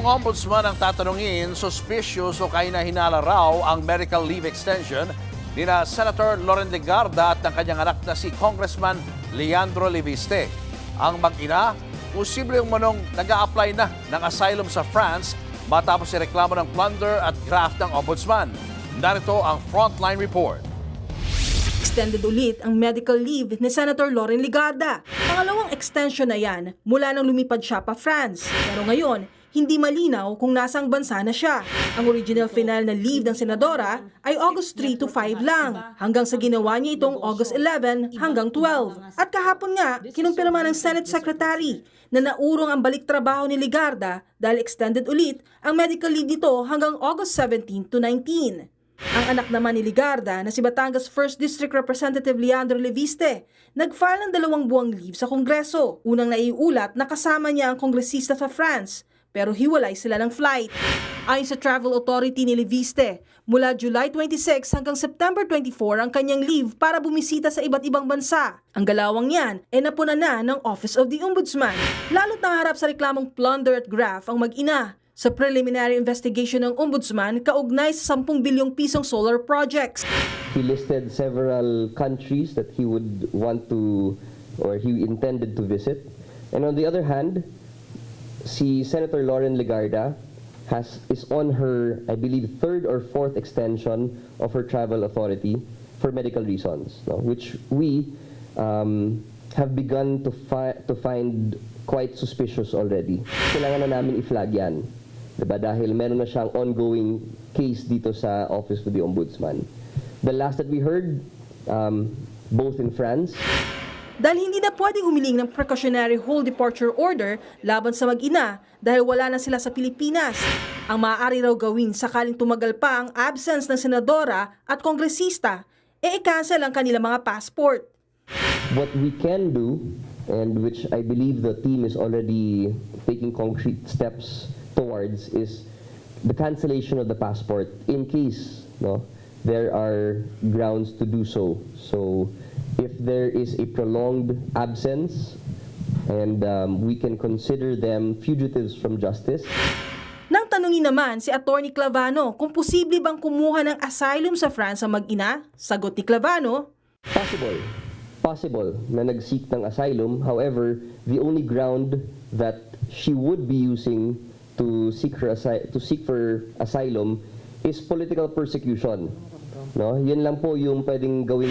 Kung ombudsman ang tatanungin, suspicious o kahinahinala raw ang medical leave extension ni na Senator Loren Legarda at ng kanyang anak na si Congressman Leandro Leviste. Ang mag-ina, posibleng manong nag-a-apply na ng asylum sa France matapos ireklamo ng plunder at graft ng ombudsman. Narito ang Frontline Report. Extended ulit ang medical leave ni Senator Loren Legarda. Pangalawang extension na yan mula nang lumipad siya pa France. Pero ngayon, hindi malinaw kung nasang bansa na siya. Ang original final na leave ng senadora ay August 3 to 5 lang, hanggang sa ginawa niya itong August 11 hanggang 12. At kahapon nga, kinumpirma ng Senate Secretary na naurong ang balik trabaho ni Legarda dahil extended ulit ang medical leave nito hanggang August 17 to 19. Ang anak naman ni Legarda na si Batangas 1st District Representative Leandro Leviste, nag-file ng 2 buwang leave sa Kongreso. Unang naiulat na kasama niya ang kongresista sa France, pero hiwalay sila ng flight. Ayon sa Travel Authority ni Leviste, mula July 26 hanggang September 24 ang kanyang leave para bumisita sa iba't ibang bansa. Ang galawang yan ay napuna na ng Office of the Ombudsman. Lalo't naharap sa reklamong plunder at graft ang mag-ina. Sa preliminary investigation ng Ombudsman, kaugnay sa 10 bilyong pisong solar projects. He listed several countries that he would want to, or he intended to visit. And on the other hand, si Senator Loren Legarda is on her, I believe, 3rd or 4th extension of her travel authority for medical reasons, no? Which we have begun to find quite suspicious already. Kailangan na namin i-flag yan. Diba? Dahil meron na siyang ongoing case dito sa Office of the Ombudsman. The last that we heard, both in France. Dahil hindi na pwedeng humiling ng precautionary whole departure order laban sa mag-ina dahil wala na sila sa Pilipinas. Ang maaari raw gawin sakaling tumagal pa ang absence ng senadora at kongresista, i-cancel ang kanilang mga passport. What we can do, and which I believe the team is already taking concrete steps towards, is the cancellation of the passport in case there are grounds to do so. So if there is a prolonged absence and we can consider them fugitives from justice. Nang tanungin naman si Attorney Clavano kung posible bang kumuha ng asylum sa France ang mag-ina, sagot ni Clavano, Possible na nag-seek ng asylum. However, the only ground that she would be using to seek for asylum is political persecution. No? Yan lang po yung pwedeng gawin.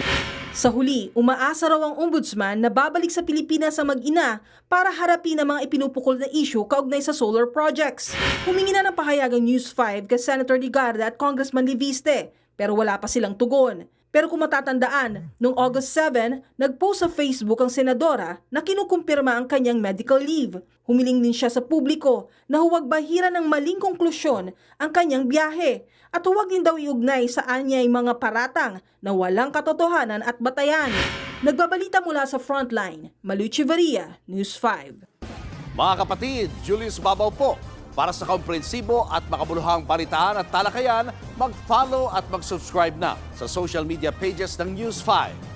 Sa huli, umaasa raw ang ombudsman na babalik sa Pilipinas ang mag-ina para harapin ang mga ipinupukol na issue kaugnay sa solar projects. Humingi na ng pahayag ang News 5 kay Senator Legarda at Congressman Leviste, pero wala pa silang tugon. Pero kung matatandaan, noong August 7, nag-post sa Facebook ang senadora na kinukumpirma ang kanyang medical leave. Humiling din siya sa publiko na huwag bahiran ng maling konklusyon ang kanyang biyahe at huwag din daw iugnay sa anyay mga paratang na walang katotohanan at batayan. Nagbabalita mula sa Frontline, Malu Echeverria, News 5. Mga kapatid, Julius Babaw po. Para sa komprehensibo at makabuluhang balitaan at talakayan, mag-follow at mag-subscribe na sa social media pages ng News 5.